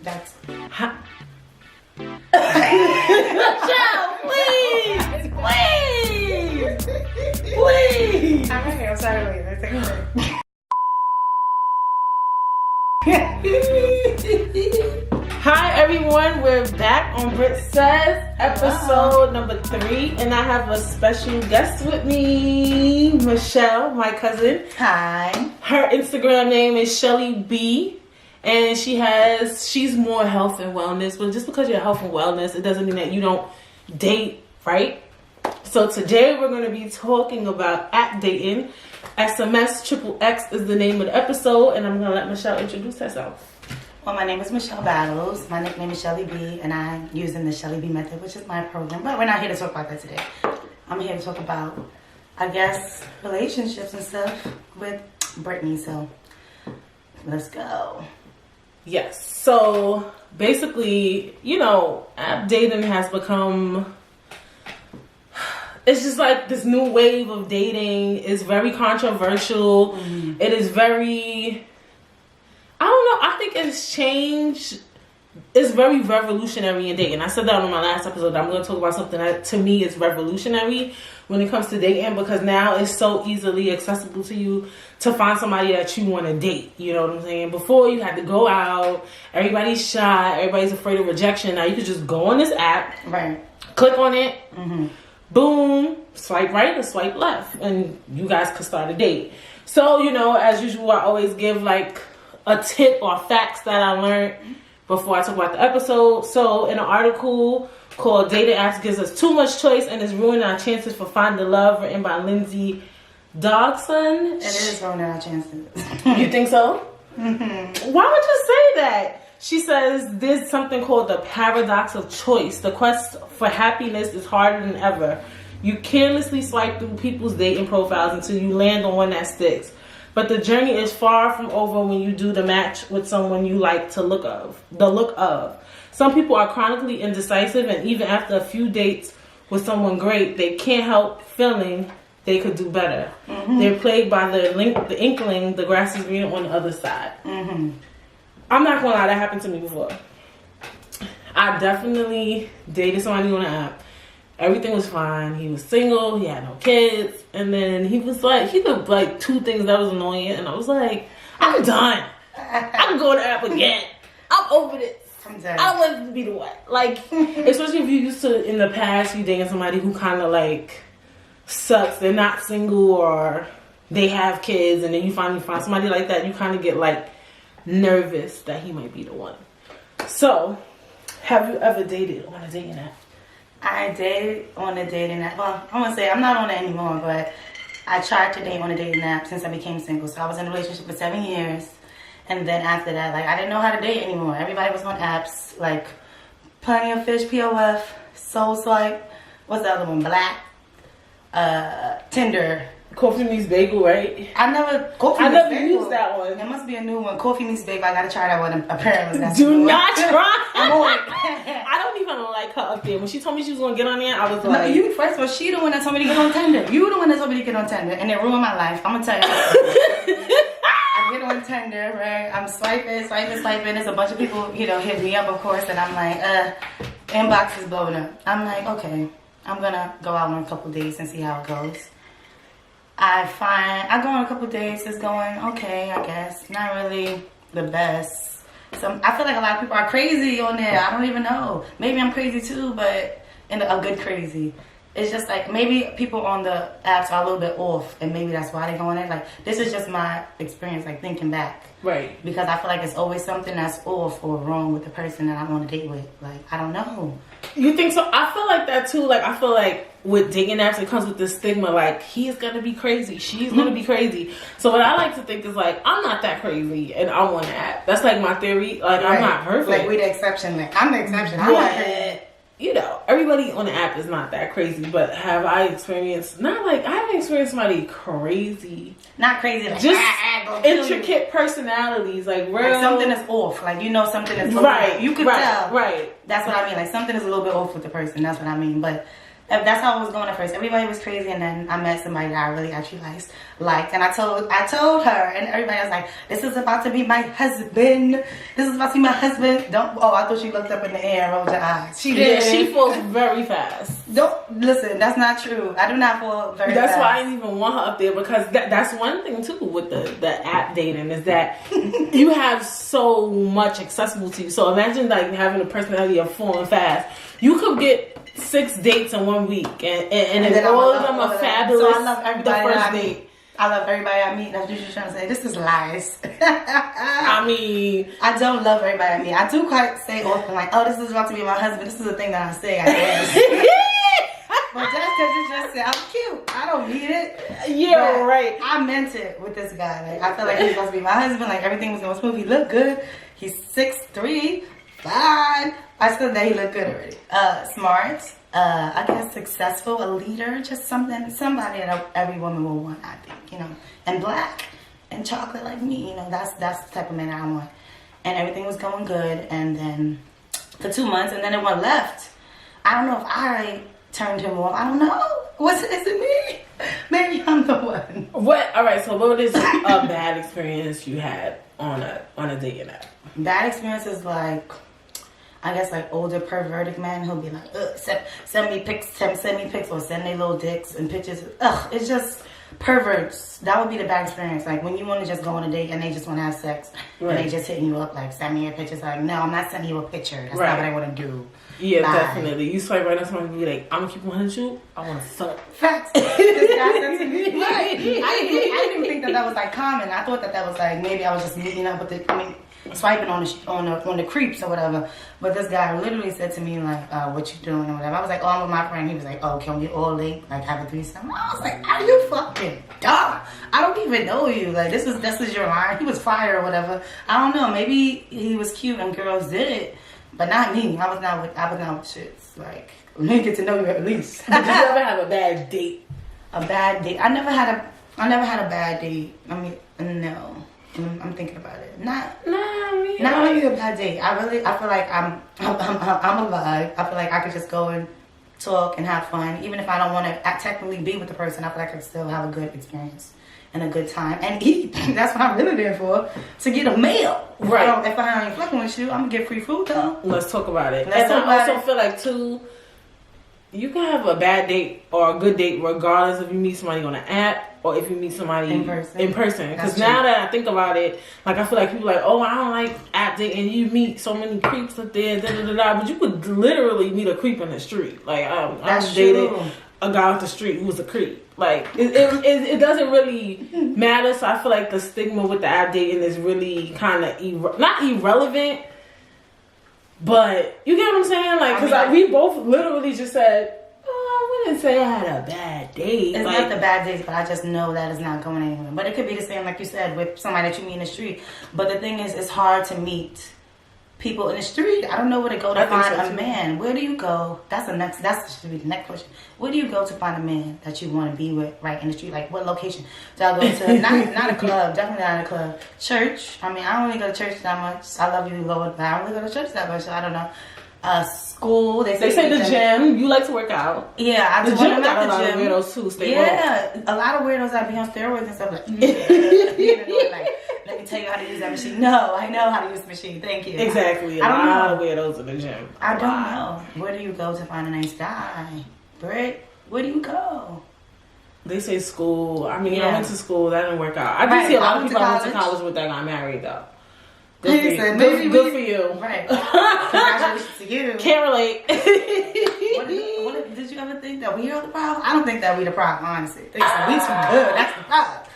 That's... Michelle, please! Please! All right, I'm sorry. Wait, let's take a break. Hi everyone, we're back on Britt Says episode number 3, and I have a special guest with me, Michelle, my cousin. Hi. Her Instagram name is Shelly B, and she's more health and wellness, but just because you're health and wellness, it doesn't mean that you don't date, right? So today we're going to be talking about app dating. SMS XXX is the name of the episode, and I'm going to let Michelle introduce herself. Well, my name is Michelle Battles. My nickname is Shelly B, and I'm using the Shelly B method, which is my program. But we're not here to talk about that today. I'm here to talk about, I guess, relationships and stuff with Brittany. So let's go. Yes. So basically, app dating has become... It's just like this new wave of dating. It's very controversial. Mm-hmm. It is very... I don't know. I think it's changed. It's very revolutionary in dating. I said that on my last episode. I'm going to talk about something that to me is revolutionary when it comes to dating, because now it's so easily accessible to you to find somebody that you want to date. You know what I'm saying? Before, you had to go out. Everybody's shy. Everybody's afraid of rejection. Now you can just go on this app. Right. Click on it. Mm-hmm. Boom. Swipe right or swipe left. And you guys could start a date. So, as usual, I always give like a tip or facts that I learned before I talk about the episode. So in an article called Dating Apps Gives Us Too Much Choice and Is Ruining Our Chances for Finding Love, written by Lindsay Dodson. It is ruining our chances. You think so? Mm-hmm. Why would you say that? She says there's something called the paradox of choice. The quest for happiness is harder than ever. You carelessly swipe through people's dating profiles until you land on one that sticks. But the journey is far from over when you do the match with someone you like the look of. Some people are chronically indecisive, and even after a few dates with someone great, they can't help feeling they could do better. Mm-hmm. They're plagued by the inkling the grass is greener on the other side. Mm-hmm. I'm not gonna lie, that happened to me before. I definitely dated somebody on an app. Everything was fine. He was single. He had no kids. And then he was like, he did like 2 things that was annoying. And I was like, I'm done. I can go to the app again. I'm over this. I'm done. I don't want to be the one. Like, especially if you used to, in the past, you dating somebody who kind of like sucks. They're not single or they have kids. And then you finally find somebody like that. You kind of get like nervous that he might be the one. So, have you ever dated on a dating app? I dated on a dating app. Well, I'm going to say I'm not on it anymore, but I tried to date on a dating app since I became single. So I was in a relationship for 7 years. And then after that, like, I didn't know how to date anymore. Everybody was on apps, like Plenty of Fish, POF, Soul Swipe. What's the other one? Black. Tinder. Coffee Meets Bagel, right? I never used that one. It must be a new one. Coffee Meets Bagel. I gotta try that one. Apparently, that's Do not try. I'm on it. I don't even like her up there. When she told me she was gonna get on there, I was like, no, you first of all, she the one that told me to get on Tinder. You the one that told me to get on Tinder, and it ruined my life. I'm gonna tell you. I get on Tinder, right? I'm swiping. There's a bunch of people, hit me up, of course, and I'm like, inbox is blowing up. I'm like, okay, I'm gonna go out on a couple days and see how it goes. I go on a couple days, it's going okay, I guess. Not really the best. I feel like a lot of people are crazy on there. I don't even know. Maybe I'm crazy too, but in a good crazy. It's just like maybe people on the apps are a little bit off, and maybe that's why they go on it. Like, this is just my experience, like thinking back. Right. Because I feel like it's always something that's off or wrong with the person that I want to date with. Like, I don't know. You think so? I feel like that too. Like, I feel like with dating apps, it comes with this stigma. Like, he's gonna be crazy. She's gonna be crazy. So what I like to think is like, I'm not that crazy, and I'm on an app. That's like my theory. Like, right. I'm not perfect. Like, we the exception. Like, I'm the exception. I'm not crazy. Everybody on the app is not that crazy, but have I experienced, I haven't experienced somebody crazy. Not crazy, like, just intricate personalities, like real. Like something is off, like, something is right. You could tell. Right. That's what I mean, like something is a little bit off with the person, that's what I mean, but That's how it was going at first. Everybody was crazy, and then I met somebody that I really actually liked, and I told her, and everybody was like, "This is about to be my husband. This is about to be my husband." Don't. Oh, I thought she looked up in the air and rolled her eyes. She did. Yeah, she falls very fast. Don't listen. That's not true. I do not fall very fast. That's why I didn't even want her up there, because that's one thing too with the app dating, is that you have so much accessible to you. So imagine like having a personality of falling fast. You could get 6 dates in 1 week, and if all of them are fabulous, so I love everybody the first date. I love everybody I meet. That's what you're trying to say. This is lies. I mean, I don't love everybody I meet. I do quite say often like, "Oh, this is about to be my husband." This is the thing that I say, I guess. But that's because it just sounds cute. I don't need it. Yeah, but right. I meant it with this guy. Like, I feel like he's supposed to be my husband. Like, everything was going smooth. He looked good. He's 6'3", fine. I still think he looked good already. Smart. I guess successful, a leader, just somebody that every woman will want, I think, you know. And black and chocolate like me, you know, that's the type of man I want. And everything was going good, and then for 2 months, and then it went left. I don't know if I turned him off. I don't know. Is it me? Maybe I'm the one. What? All right. So, what is a bad experience you had on a dating app? Bad experiences, like, I guess, like older perverted men who'll be like, send me pics, or send me little dicks and pictures. It's just perverts. That would be the bad experience. Like when you want to just go on a date and they just want to have sex, right, and they just hitting you up like, send me your pictures. Like, no, I'm not sending you a picture. That's not what I want to do. Yeah, bye. Definitely. You swipe right on someone and be like, I'm gonna keep on you. I want to fuck. Facts. This guy said to me, right. I didn't even think that was like common. I thought that was like, maybe I was just meeting up with swiping on the creeps or whatever. But this guy literally said to me like, what you doing or whatever. I was like, oh, I'm with my friend. He was like, oh, can we all link, like have a threesome? I was like, are you fucking dumb? I don't even know you. Like this is your line. He was fire or whatever. I don't know. Maybe he was cute and girls did it, but not me. I was not with shits. Like, let me get to know you at least. Did you ever have a bad date? A bad date? I never had a bad date. I mean, no. I'm thinking about it. Not really a bad date. I feel like I'm alive. I feel like I could just go and talk and have fun, even if I don't want to technically be with the person. I feel like I could still have a good experience and a good time and eat. That's what I'm really there for, to get a meal. Right. If I ain't fucking with you, I'm gonna get free food though. Let's talk about it. I also feel like too, you can have a bad date or a good date regardless if you meet somebody on an app or if you meet somebody in person. Because now that I think about it, like I feel like people are like, oh, I don't like app dating. And you meet so many creeps up there, but you could literally meet a creep in the street. Like I dated a guy off the street who was a creep. Like it doesn't really matter. So I feel like the stigma with the app dating is really kind of not irrelevant. But you get what I'm saying? Like, because we both literally just said, oh, I wouldn't say I had a bad date. It's not the bad dates, but I just know that it's not going anywhere. But it could be the same, like you said, with somebody that you meet in the street. But the thing is, it's hard to meet people in the street. I don't know where to go to find a man. Where do you go? That should be the next question. Where do you go to find a man that you want to be with right in the street? Like, what location? Do I go to, not a club, definitely not a club. Church. I mean, I don't really go to church that much. I love you, Lord, but I don't really go to church that much, so I don't know. School. They say the gym. You like to work out. Yeah, I do. The gym got a lot of weirdos too. A lot of weirdos that be on steroids and stuff. Like, let me tell you how to use that machine. No, I know how to use the machine. Thank you. Exactly. A lot of weirdos in the gym. I don't know. Where do you go to find a nice guy? Britt, where do you go? They say school. I mean, I went to school. That didn't work out. I did see a lot of people I went to college with that got married though. Good for you. Right. Congratulations to you. Can't relate. Did you ever think that we are the problem? I don't think that we the problem, honestly. I think that we too good. That's the problem.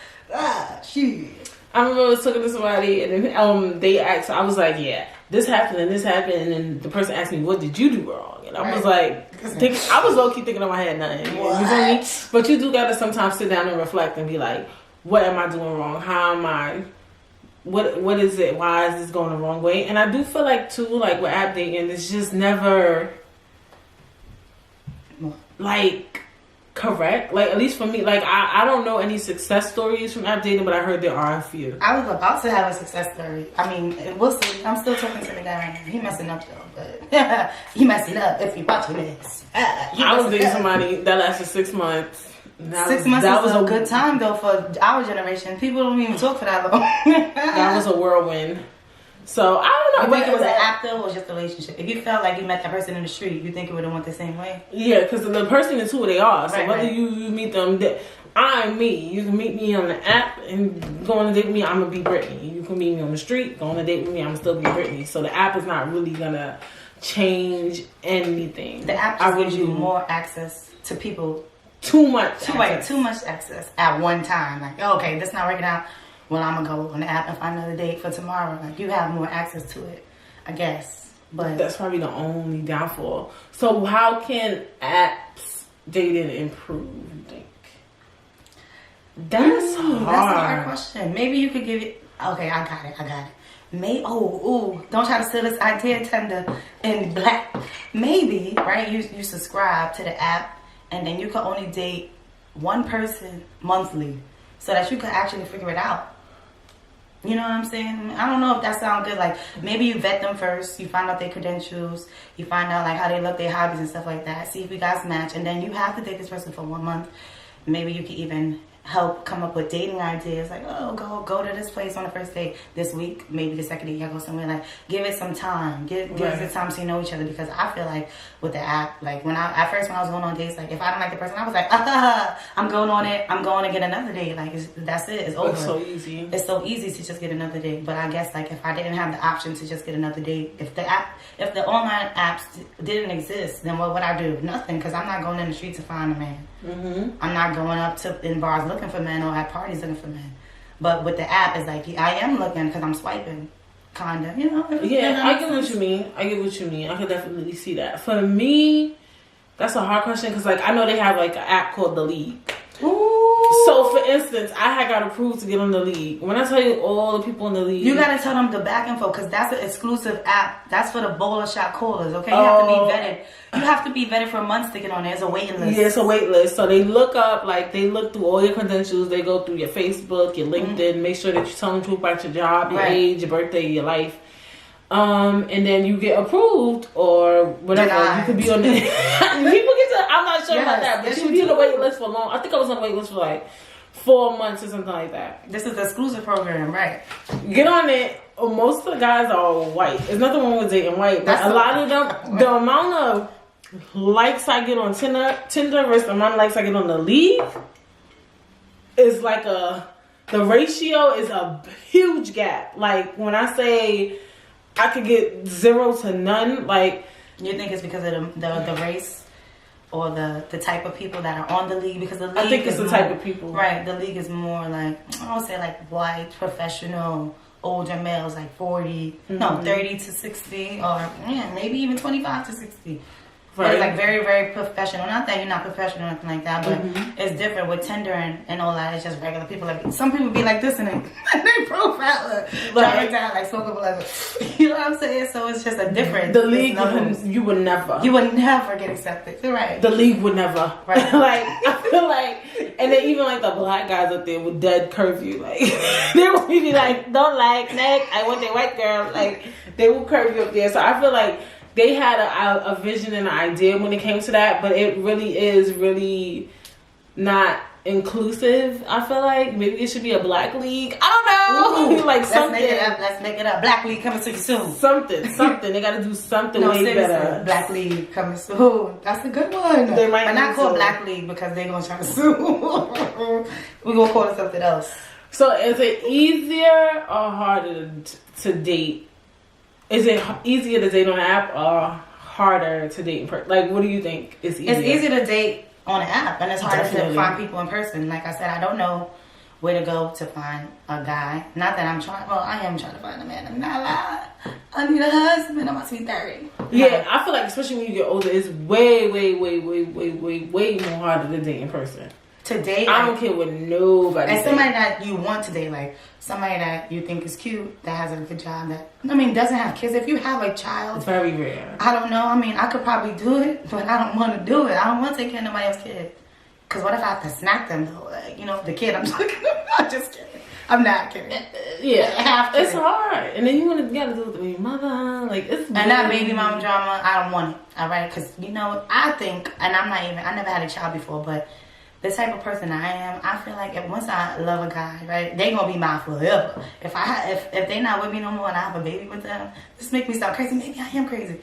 Shit. I remember I was talking to somebody and then they asked, I was like, yeah, this happened and then the person asked me, what did you do wrong? And I was like, I was low-key thinking in my head nothing. What? You feel me? But you do gotta sometimes sit down and reflect and be like, what am I doing wrong? How am I? What is it? Why is this going the wrong way? And I do feel like too, like with app dating, it's just never like correct. Like, at least for me, like, I don't know any success stories from app dating, but I heard there are a few. I was about to have a success story. I mean, we'll see. I'm still talking to the guy right now. He messing up though, but he messing up if you watching this. I was dating somebody that lasted 6 months. 6 months was a good time though for our generation. People don't even talk for that long. That was a whirlwind. So I don't know. You think it was an app though, or just a relationship? If you felt like you met that person in the street, you think it would have went the same way? Yeah, because the person is who they are. So right, whether you meet them, I'm me. You can meet me on the app and go on a date with me. I'm gonna be Brittany. You can meet me on the street, go on a date with me. I'm gonna still be Brittany. So the app is not really gonna change anything. The app just gives you more access to people. Too much. Too much access at one time. Like, okay, this not working out. Well, I'm gonna go on the app and find another date for tomorrow. Like, you have more access to it, I guess. But that's probably the only downfall. So how can apps dating improve, you think? That's hard. That's a hard question. Maybe you could give it. Okay, I got it. Don't try to steal this idea, Tinder in black. Maybe, right? You subscribe to the app, and then you can only date one person monthly, so that you can actually figure it out. You know what I'm saying? I don't know if that sounds good. Like, maybe you vet them first. You find out their credentials. You find out, like, how they look, their hobbies and stuff like that. See if you guys match. And then you have to date this person for 1 month. Maybe you can even help come up with dating ideas. Like, oh, go to this place on the first date this week. Maybe the second date, y'all go somewhere. Like, give it some time. Give it time to know each other. Because I feel like with the app, like, when I was going on dates, like, if I didn't like the person, I was like, I'm going on it. I'm going to get another date. Like, that's it. It's over. It's so easy. It's so easy to just get another date. But I guess, like, if I didn't have the option to just get another date, if the online apps didn't exist, then what would I do? Nothing. Because I'm not going in the street to find a man. Mm-hmm. I'm not going up in bars looking for men or at parties looking for men. But with the app, it's like, I am looking because I'm swiping, kind of, you know? Yeah, I get what you mean. I could definitely see that. For me, that's a hard question because, like, I know they have, like, an app called The League. Ooh. So, for instance, I had got approved to get on The League. When I tell you all the people in The League... You got to tell them the back info because that's an exclusive app. That's for the bowler shot callers, okay? You have to be vetted. You have to be vetted for months to get on there. It's a waiting list. Yeah, it's a wait list. So, they look up, like, they look through all your credentials. They go through your Facebook, your LinkedIn, make sure that you tell them the truth about your job, your age, your birthday, your life. And then you get approved or whatever. Denied. You could be on the... People get to... I'm not sure about that, but you be on the wait list for long. I think I was on the wait list for like 4 months or something like that. This is the exclusive program, right? Get on it. Most of the guys are white. There's nothing wrong with dating white, but a lot of them, the amount of likes I get on Tinder versus the amount of likes I get on The League is like the ratio is a huge gap. Like, when I say I could get 0 to none, like... You think it's because of the race or the type of people that are on The League? Because The League, I think it's the type of people. Right, The League is more like, I would say like white, professional, older males, like 40, 30 to 60, or maybe even 25 to 60. Right. It's like very, very professional. Not that you're not professional or anything like that, but it's different with Tinder and all that. It's just regular people. Like, some people be like this in their profile, driving down like smoking like, you know what I'm saying? So it's just a difference. The League, you would never get accepted. You're right. The League would never. Right. Like, I feel like, and then even like the black guys up there with dead curfew, like they would be like, don't like neck. I want the white girl. Like, they will curve you up there. So I feel like they had a vision and an idea when it came to that, but it really is really not inclusive. I feel like maybe it should be a black league. I don't know. Like, something. Let's make it up. Black league coming to you soon. Something. They got to do something way better. Black league coming soon. That's a good one. They might not call black league because they're gonna try to sue. We're gonna call it something else. So, is it easier or harder to date? Is it easier to date on an app or harder to date in person? Like, what do you think is easier? It's easier to date on an app, and it's harder to find people in person. Like I said, I don't know where to go to find a guy. Not that I'm trying. Well, I am trying to find a man. I'm not lying. I need a husband. I'm about to be 30. Yeah, I feel like especially when you get older, it's way more harder to date in person. To date, I don't care what nobody. And somebody that you want to date, like somebody that you think is cute, that has a good job, that doesn't have kids. If you have a child, it's very rare. I don't know. I mean, I could probably do it, but I don't want to do it. I don't want to take care of nobody else's kid. Because what if I have to smack them though? Like, you know, the kid I'm talking about. I'm just kidding. I'm not kidding. Yeah, it's hard. And then you gotta deal with the baby mother. Like, it's and that baby mama drama, I don't want it. All right, because you know, I think, and I never had a child before, but the type of person I am, I feel like once I love a guy, right, they gonna be mine forever. If they not with me no more and I have a baby with them, this make me sound crazy. Maybe I am crazy,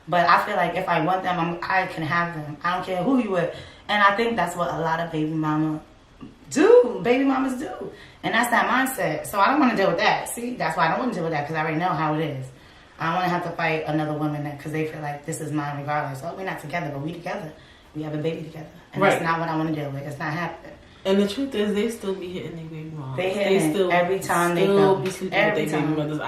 but I feel like if I want them, I can have them. I don't care who you with, and I think that's what a lot of baby mamas do, and that's that mindset. So I don't want to deal with that. See, that's why I don't want to deal with that, because I already know how it is. I don't want to have to fight another woman because they feel like this is mine regardless. Oh, we're not together, but we together. We have a baby together. And that's not what I want to deal with. It's not happening. And the truth is, they still be hitting their baby moms. They still every time they go. Be sleeping with their baby mothers.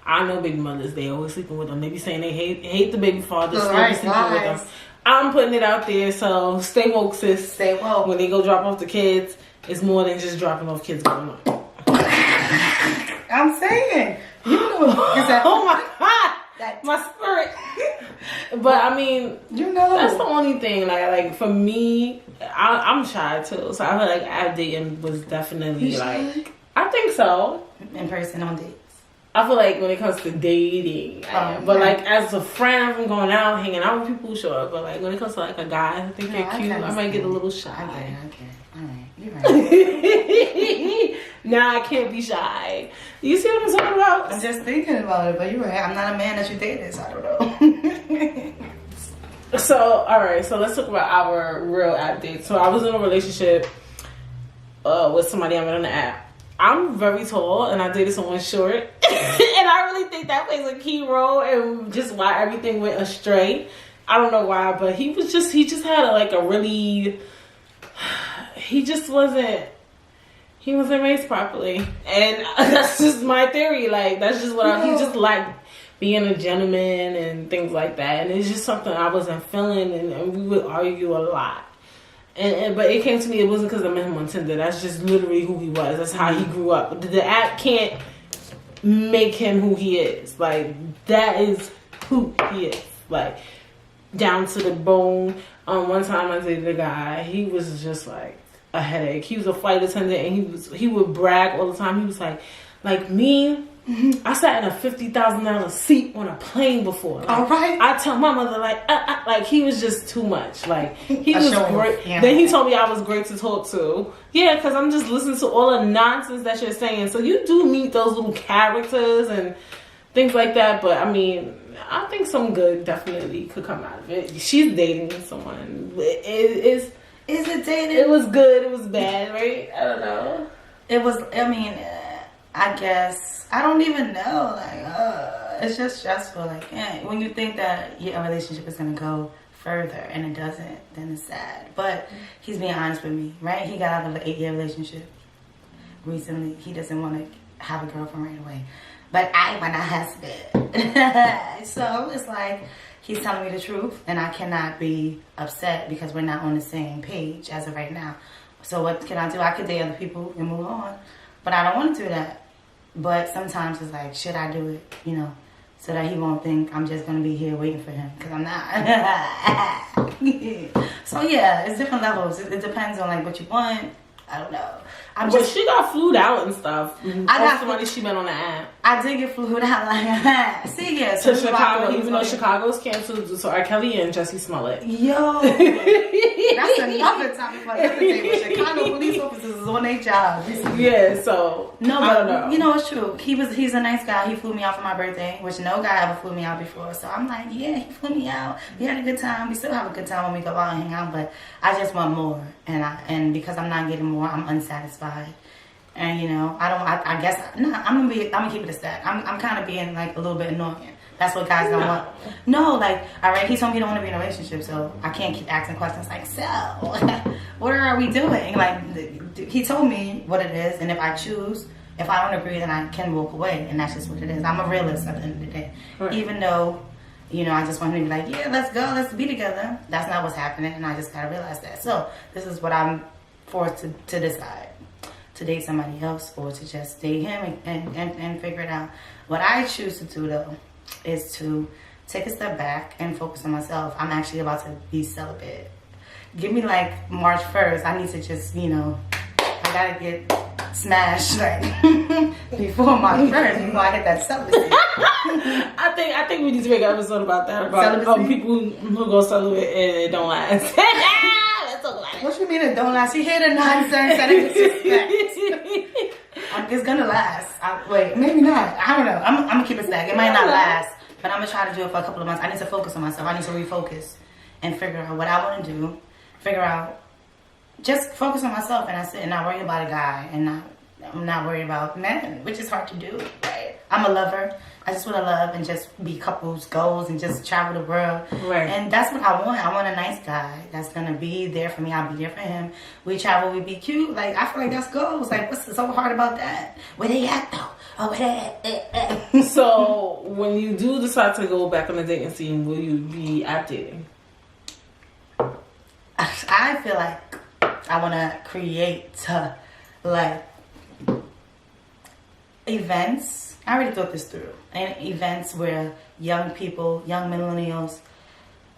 I know baby mothers. They always sleeping with them. They be saying they hate the baby fathers. Still be sleeping with them. I'm putting it out there, so stay woke, sis. Stay woke. When they go drop off the kids, it's more than just dropping off kids going on. I'm saying. You know what that? Oh my God. My spirit. But I mean, you know, that's the only thing. Like for me, I'm shy too. So I feel like app dating was definitely like, I think so. In person on dates. I feel like when it comes to dating, but like as a friend, I'm going out, hanging out with people, sure. But like when it comes to like a guy, I think they're cute. I might get a little shy. Okay. All right. You're right. Nah, I can't be shy. You see what I'm talking about? I'm just thinking about it, but you're right. I'm not a man that you dated, so I don't know. So, alright, so let's talk about our real app dates. So I was in a relationship with somebody I met on the app. I'm very tall and I dated someone short. And I really think that plays a key role in just why everything went astray. I don't know why, but he just had he wasn't raised properly. And that's just my theory. Like, that's just what he just liked being a gentleman and things like that. And it's just something I wasn't feeling, and we would argue a lot. But it came to me, it wasn't because I met him on Tinder. That's just literally who he was. That's how he grew up. The app can't make him who he is. Like, that is who he is. Like, down to the bone. One time I dated a guy. He was just like a headache. He was a flight attendant, and he would brag all the time. He was like me. I sat in a $50,000 seat on a plane before. Like, all right. I tell my mother like he was just too much. Like he was great. Yeah. Then he told me I was great to talk to. Yeah, because I'm just listening to all the nonsense that you're saying. So you do meet those little characters and things like that. But I mean, I think some good definitely could come out of it. She's dating someone. Is it dating? It was good. It was bad, right? I don't know. It was. I mean, I guess. I don't even know. Like, it's just stressful. Like, when you think that your relationship is gonna go further and it doesn't, then it's sad. But he's being honest with me, right? He got out of an 8-year relationship recently. He doesn't want to have a girlfriend right away, but I want a husband. So it's like he's telling me the truth, and I cannot be upset because we're not on the same page as of right now. So what can I do? I could date other people and move on, but I don't want to do that. But sometimes it's like, should I do it? You know, so that he won't think I'm just going to be here waiting for him. Because I'm not. So, yeah, it's different levels. It depends on, like, what you want. I don't know. But she got flued out and stuff. I got somebody she met on the app. I did get flued out. Like, see, yeah. So to Chicago, even though Chicago's canceled. So R. Kelly and Jussie Smollett. Yo. That's another topic for another day. But Chicago police officers is on their job. Yeah, so. No, but I don't know. You know, it's true. He's a nice guy. He flew me out for my birthday, which no guy ever flew me out before. So I'm like, yeah, he flew me out. We had a good time. We still have a good time when we go out and hang out, but I just want more. And because I'm not getting more, I'm unsatisfied. And you know, I guess I'm gonna keep it a stack. I'm kind of being like a little bit annoying. That's what guys don't want. No, like, all right, he told me he don't want to be in a relationship, so I can't keep asking questions like, so what are we doing? Like, he told me what it is, and if I don't agree, then I can walk away, and that's just what it is. I'm a realist at the end of the day. Right. Even though, you know, I just want him to be like, yeah, let's go, let's be together. That's not what's happening, and I just gotta realize that. So this is what I'm forced to decide. To date somebody else or to just date him and figure it out. What I choose to do, though, is to take a step back and focus on myself. I'm actually about to be celibate. give me like March 1st. I need to just, I gotta get smashed like before March 1st, before I hit that celibacy. I think we need to make an episode about that. About people who go celibate and it don't last. Let's talk about it. What you mean it don't last? You hear the nonsense and it's it's gonna last. Wait, maybe not. I don't know. I'm gonna keep it stacked. It might not last, but I'm gonna try to do it for a couple of months. I need to focus on myself. I need to refocus and figure out what I want to do. Just focus on myself, and that's it. And not worry about a guy, and I'm not worried about men, which is hard to do. Right? I'm a lover. I just want to love and just be couples, goals, and just travel the world. Right. And that's what I want. I want a nice guy that's going to be there for me. I'll be there for him. We travel, we be cute. Like, I feel like that's goals. Like, what's so hard about that? Where they at, though? Oh, where they at? So, when you do decide to go back on the dating scene, will you be app dating? I feel like I want to create, events. I already thought this through. And events where young people, young millennials,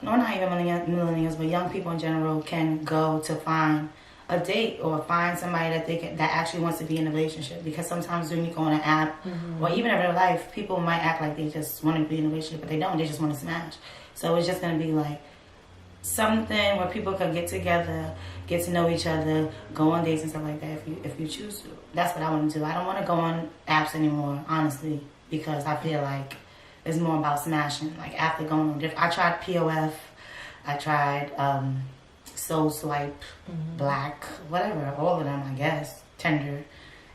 no, not even millennials, but young people in general can go to find a date or find somebody that actually wants to be in a relationship. Because sometimes when you go on an app, or even in real life, people might act like they just want to be in a relationship, but they don't. They just want to smash. So it's just going to be like something where people can get together, get to know each other, go on dates and stuff like that if you choose to. That's what I want to do. I don't want to go on apps anymore, honestly, because I feel like it's more about smashing. Like after going on I tried POF, I tried Soul Swipe, Black, whatever, all of them, I guess, Tinder.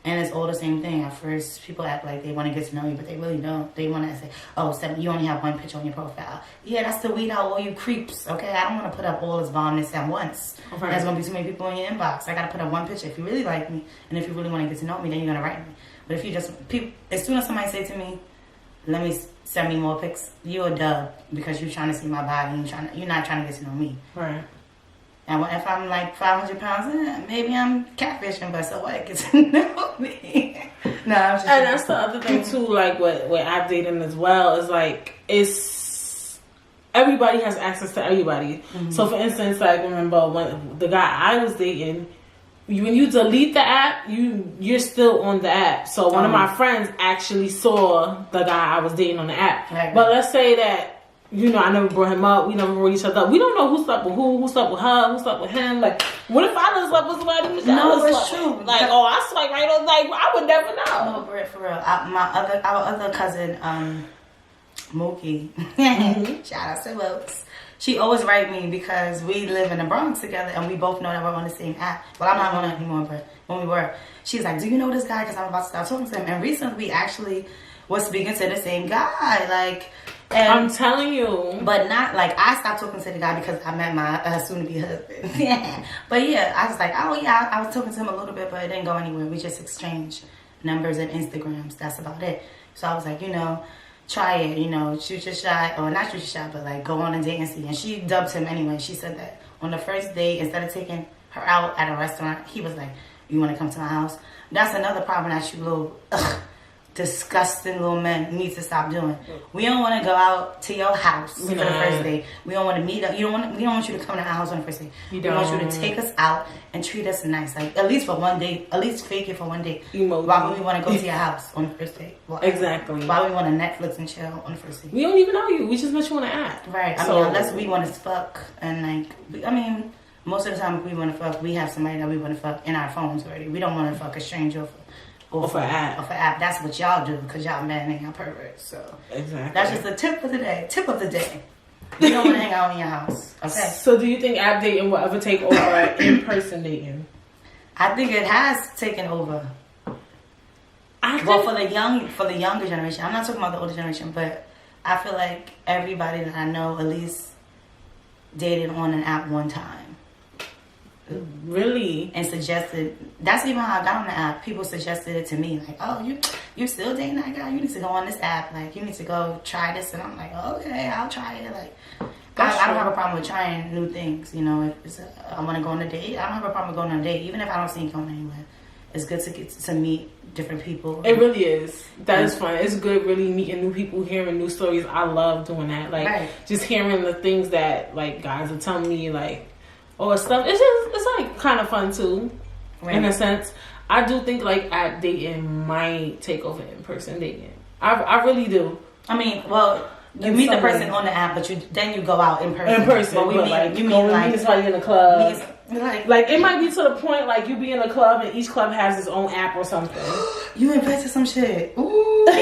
And it's all the same thing. At first, people act like they want to get to know you, but they really don't. They want to say, you only have one picture on your profile. Yeah, that's to weed out all you creeps, okay? I don't want to put up all this bombness at once. Okay. There's going to be too many people in your inbox. I got to put up one picture. If you really like me, and if you really want to get to know me, then you're going to write me. But if you just, as soon as somebody say to me, let me send me more pics, you're a dub because you're trying to see my body. You're not trying to get to know me. Right. And if I'm like 500 pounds, maybe I'm catfishing, but so what? Get to know me. No, I'm just. And that's the other thing too. Like with app dating as well is like everybody has access to everybody. Mm-hmm. So for instance, like remember when the guy I was dating, when you delete the app, you're still on the app. So one of my friends actually saw the guy I was dating on the app. Right. But let's say that. I never brought him up. We never brought each other up. We don't know who slept with who slept with her, who slept with him. Like, what if I done slept with somebody? No, it's true. Like, I swipe right on. Like, I would never know. No, Britt, for real. Our other cousin, Mookie. Shout out to Wilkes. She always write me because we live in the Bronx together and we both know that we're on the same app. Well, I'm not on it anymore, but when we were, she's like, "Do you know this guy?" Because I'm about to start talking to him. And recently, we actually was speaking to the same guy. Like. And, I'm telling you. But not like I stopped talking to the guy because I met my soon-to-be husband. But yeah, I was like, I was talking to him a little bit, but it didn't go anywhere. We just exchanged numbers and Instagrams. That's about it. So I was like, try it, shoot your shot, or not shoot your shot, but like go on a date and see. And she dubbed him anyway. She said that on the first date, instead of taking her out at a restaurant, he was like, "You want to come to my house?" That's another problem that you little disgusting little men need to stop doing. We don't want to go out to your house for the first day. We don't want to meet up. We don't want you to come to our house on the first day. We want you to take us out and treat us nice. Like at least for one day. At least fake it for one day. Why would we want to go to your house on the first day? Exactly. Why would we want to Netflix and chill on the first day? We don't even know you. We just met you on an app. Right. I mean, unless we want to fuck and most of the time if we want to fuck, we have somebody that we want to fuck in our phones already. We don't want to fuck a stranger or for app. That's what y'all do because y'all men and y'all perverts. So exactly. That's just the tip of the day. You don't want to hang out in your house. Okay. So do you think app dating will ever take over in-person dating? I think it has taken over. For the younger generation. I'm not talking about the older generation, but I feel like everybody that I know at least dated on an app one time. Really? And suggested, that's even how I got on the app. People suggested it to me, like, "Oh, you still dating that guy? You need to go on this app. Like, you need to go try this." And I'm like, "Okay, I'll try it." Like, I don't have a problem with trying new things. If I want to go on a date, I don't have a problem with going on a date, even if I don't see you going anywhere. It's good to get to meet different people. It really is. That is fun. It's good really meeting new people, hearing new stories. I love doing that. Like, just hearing the things that, like, guys are telling me, like, or stuff. It's like kind of fun too, in a sense. I do think like app dating might take over in-person dating. I really do. I mean, well, you meet the person on the app, but then you go out in person. In person, but you meet somebody in the club. Like it might be to the point like you be in a club and each club has its own app or something. You invented some shit. Ooh. Talk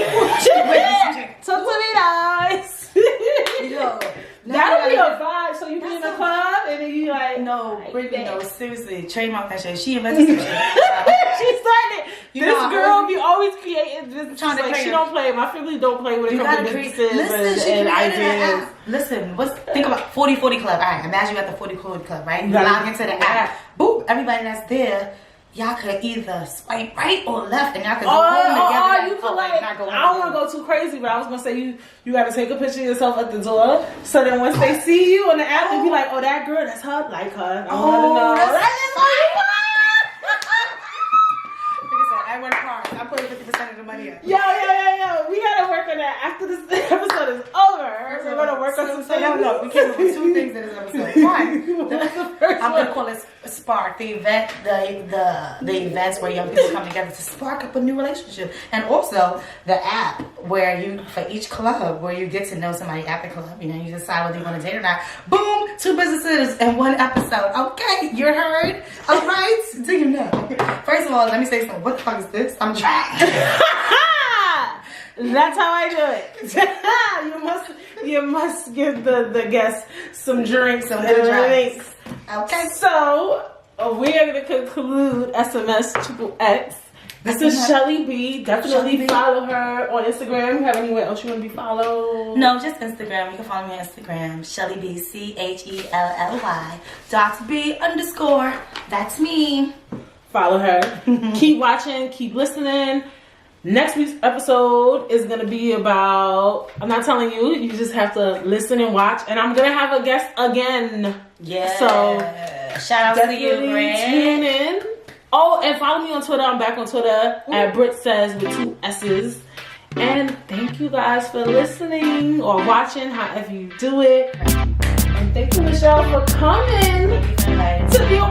to me, guys. Yo, that'll be a vibe. So you be in a club and then you like Brittany, no, seriously, trademark that shit. She invented some shit. She started. This girl be always creating this. Trying to she don't play. My family don't play with it. And ideas. Listen, think about 40/40 Club. All right, imagine you at the 40/40 Club, right? You log into the app. Boom, everybody that's there. Y'all could either swipe right or left, and y'all could go home together. You could like, I don't want to go too crazy, but I was gonna say you got to take a picture of yourself at the door, so then once they see you on the app, they be like, "Oh, that girl, that's her, like her." I want to know. That's all you want. I went hard. I put 50% of the money in. Yo. We gotta work on that after this episode is over. We're gonna work on some things. No, we can't do two things in this episode. One, I'm gonna call it Spark, the event, the events where young people come together to spark up a new relationship, and also the app where you for each club where you get to know somebody at the club. You know, you decide whether you want to date or not. Boom, 2 businesses in 1 episode. Okay, you're heard. All right, do you know? First of all, let me say something. What the fuck is this? I'm trying. That's how I do it. you must give the guests some drinks. Okay. So we are going to conclude SMS XXX. This is Shelly B. Definitely follow her on Instagram. You have anywhere else you want to be followed? No, just Instagram. You can follow me on Instagram. Shelly B. CHELLY.B_. That's me. Follow her. Keep watching. Keep listening. Next week's episode is going to be about, I'm not telling you, you just have to listen and watch. And I'm going to have a guest again. Yeah. So, shout out to you, Britt. Tune in. Oh, and follow me on Twitter. I'm back on Twitter at Britt Says with 2 S's. And thank you guys for listening or watching, however you do it. And thank you, Michelle, for coming to be on